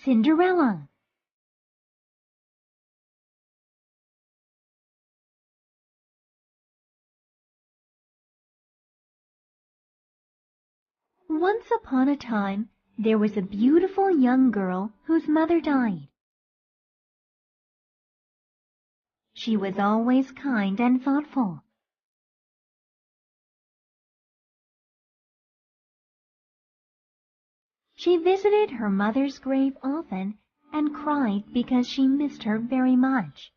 Cinderella. Once upon a time, there was a beautiful young girl whose mother died. She was always kind and thoughtful. She visited her mother's grave often and cried because she missed her very much.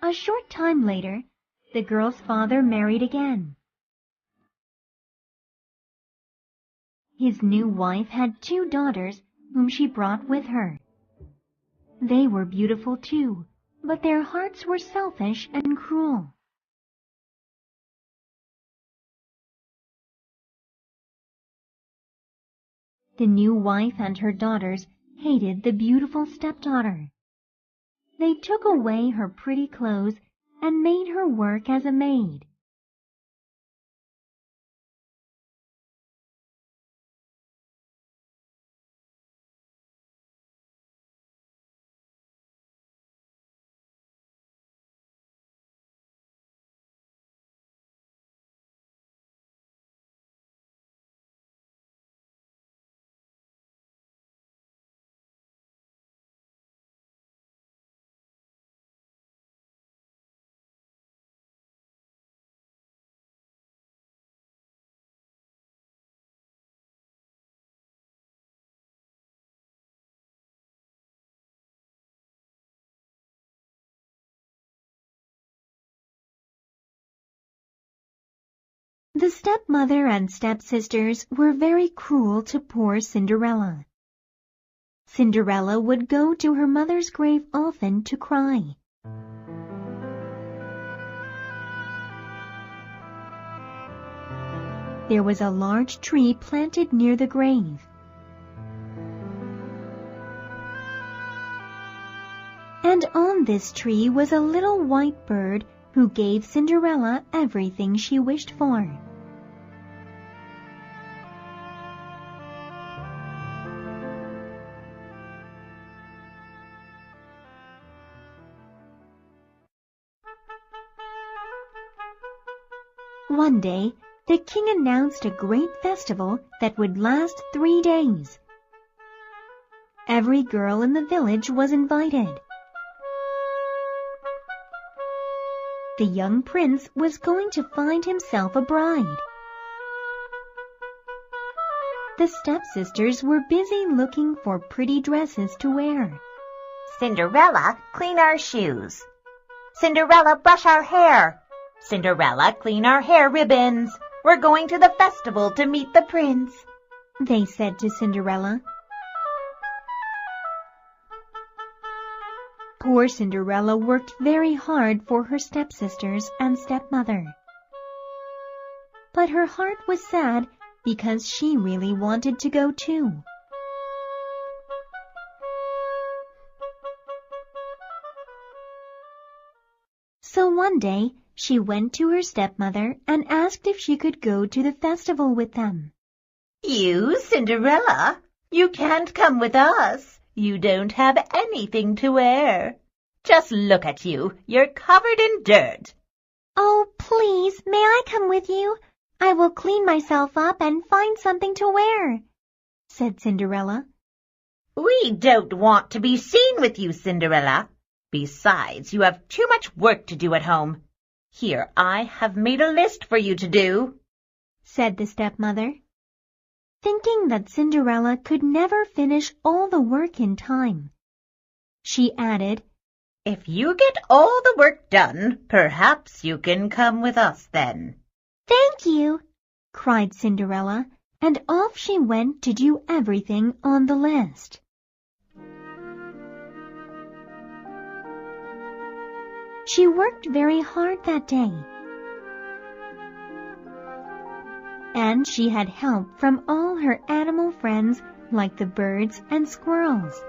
A short time later, the girl's father married again. His new wife had 2 daughters whom she brought with her. They were beautiful too, but their hearts were selfish and cruel. The new wife and her daughters hated the beautiful stepdaughter. They took away her pretty clothes and made her work as a maid. The stepmother and stepsisters were very cruel to poor Cinderella. Cinderella would go to her mother's grave often to cry. There was a large tree planted near the grave. And on this tree was a little white bird who gave Cinderella everything she wished for. One day, the king announced a great festival that would last 3 days. Every girl in the village was invited. The young prince was going to find himself a bride. The stepsisters were busy looking for pretty dresses to wear. Cinderella, clean our shoes. Cinderella, brush our hair. Cinderella, clean our hair ribbons. We're going to the festival to meet the prince, they said to Cinderella. Poor Cinderella worked very hard for her stepsisters and stepmother. But her heart was sad because she really wanted to go too. So one day, she went to her stepmother and asked if she could go to the festival with them. You, Cinderella? You can't come with us. You don't have anything to wear. Just look at you. You're covered in dirt. Oh, please, may I come with you? I will clean myself up and find something to wear, said Cinderella. We don't want to be seen with you, Cinderella. Besides, you have too much work to do at home. Here, I have made a list for you to do, said the stepmother. Thinking that Cinderella could never finish all the work in time, she added, If you get all the work done, perhaps you can come with us then. Thank you, cried Cinderella, and off she went to do everything on the list. She worked very hard that day, and she had help from all her animal friends like the birds and squirrels.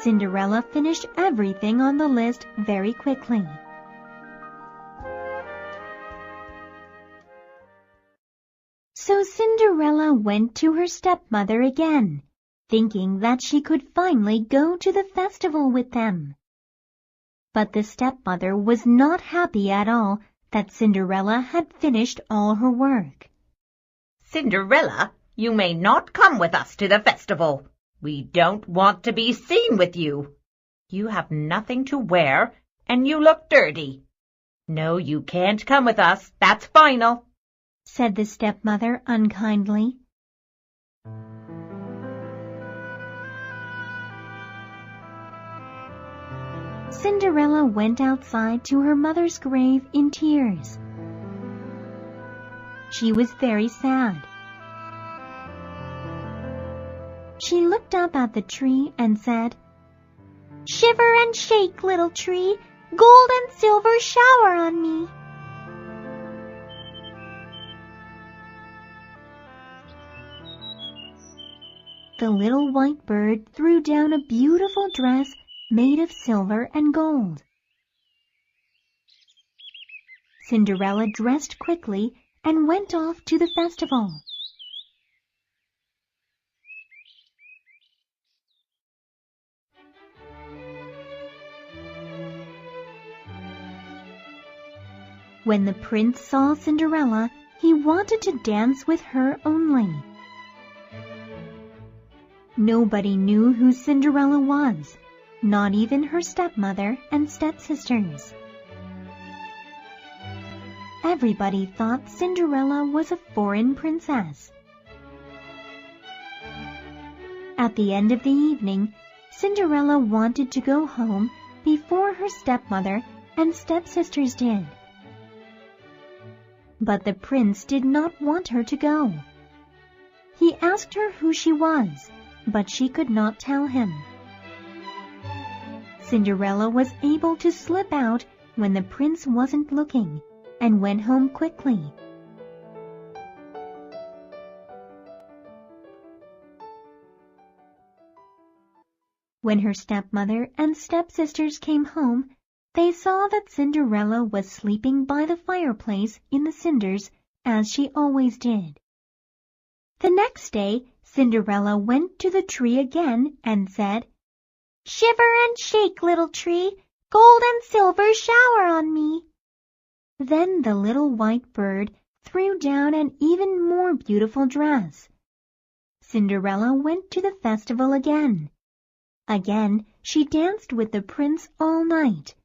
Cinderella finished everything on the list very quickly. went to her stepmother again, thinking that she could finally go to the festival with them. But the stepmother was not happy at all that Cinderella had finished all her work. Cinderella, you may not come with us to the festival. We don't want to be seen with you. You have nothing to wear, and you look dirty. No, you can't come with us. That's final, said the stepmother unkindly. Cinderella went outside to her mother's grave in tears. She was very sad. She looked up at the tree and said, "Shiver and shake, little tree, gold and silver shower on me." The little white bird threw down a beautiful dress made of silver and gold. Cinderella dressed quickly and went off to the festival. When the prince saw Cinderella, he wanted to dance with her only. Nobody knew who Cinderella was, not even her stepmother and stepsisters. Everybody thought Cinderella was a foreign princess. At the end of the evening, Cinderella wanted to go home before her stepmother and stepsisters did. But the prince did not want her to go. He asked her who she was, but she could not tell him. Cinderella was able to slip out when the prince wasn't looking and went home quickly. When her stepmother and stepsisters came home, they saw that Cinderella was sleeping by the fireplace in the cinders as she always did. The next day, Cinderella went to the tree again and said, "Shiver and shake, little tree, gold and silver shower on me." Then the little white bird threw down an even more beautiful dress. Cinderella went to the festival again. Again, she danced with the prince all night.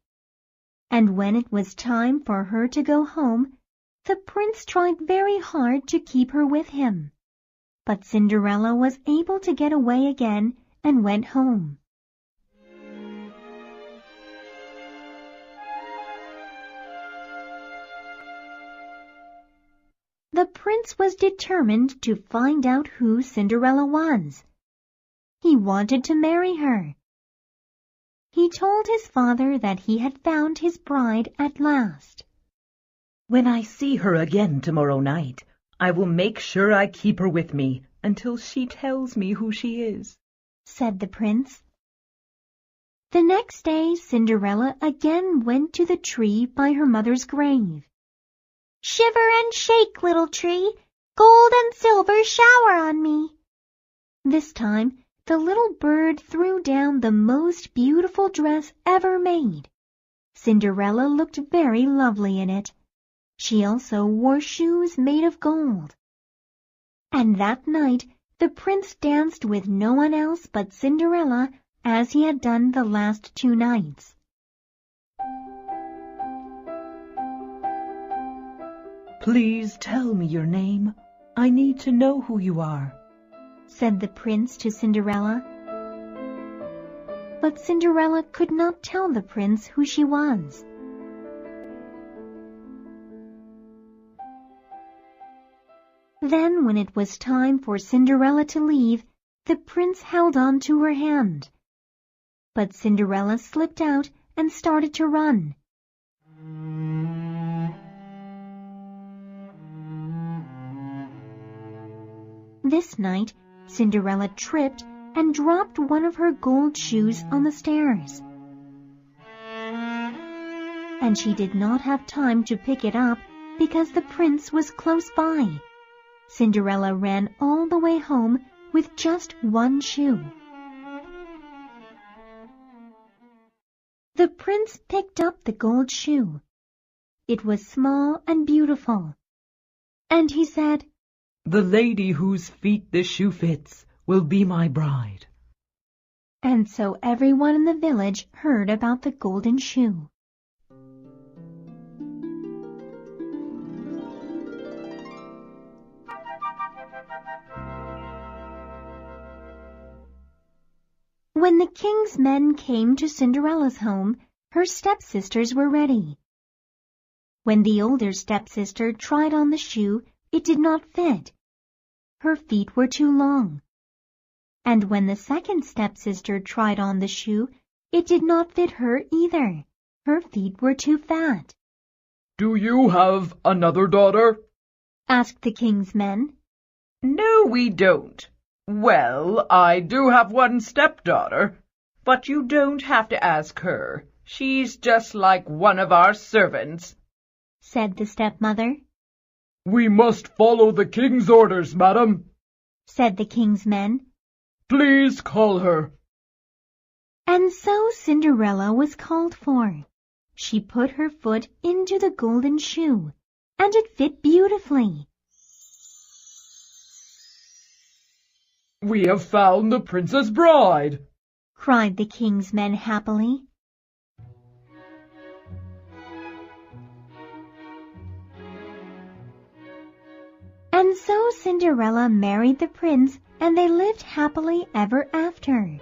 And when it was time for her to go home, the prince tried very hard to keep her with him. But Cinderella was able to get away again and went home. The prince was determined to find out who Cinderella was. He wanted to marry her. He told his father that he had found his bride at last. "When I see her again tomorrow night, I will make sure I keep her with me until she tells me who she is," said the prince. The next day, Cinderella again went to the tree by her mother's grave. "Shiver and shake, little tree, gold and silver shower on me." This time, the little bird threw down the most beautiful dress ever made. Cinderella looked very lovely in it. She also wore shoes made of gold. And that night, the prince danced with no one else but Cinderella as he had done the last 2 nights. "Please tell me your name. I need to know who you are," said the prince to Cinderella. But Cinderella could not tell the prince who she was. Then, when it was time for Cinderella to leave, the prince held on to her hand. But Cinderella slipped out and started to run. This night, Cinderella tripped and dropped one of her gold shoes on the stairs. And she did not have time to pick it up because the prince was close by. Cinderella ran all the way home with just one shoe. The prince picked up the gold shoe. It was small and beautiful. And he said, "The lady whose feet this shoe fits will be my bride." And so everyone in the village heard about the golden shoe. When the king's men came to Cinderella's home, her stepsisters were ready. When the older stepsister tried on the shoe, it did not fit. Her feet were too long. And when the second stepsister tried on the shoe, it did not fit her either. Her feet were too fat. "Do you have another daughter?" asked the king's men. "No, we don't. Well, I do have one stepdaughter, but you don't have to ask her. She's just like one of our servants," said the stepmother. "We must follow the king's orders, madam," said the king's men. "Please call her." And so Cinderella was called for. She put her foot into the golden shoe, and it fit beautifully. "We have found the princess bride," cried the king's men happily. And so Cinderella married the prince, and they lived happily ever after.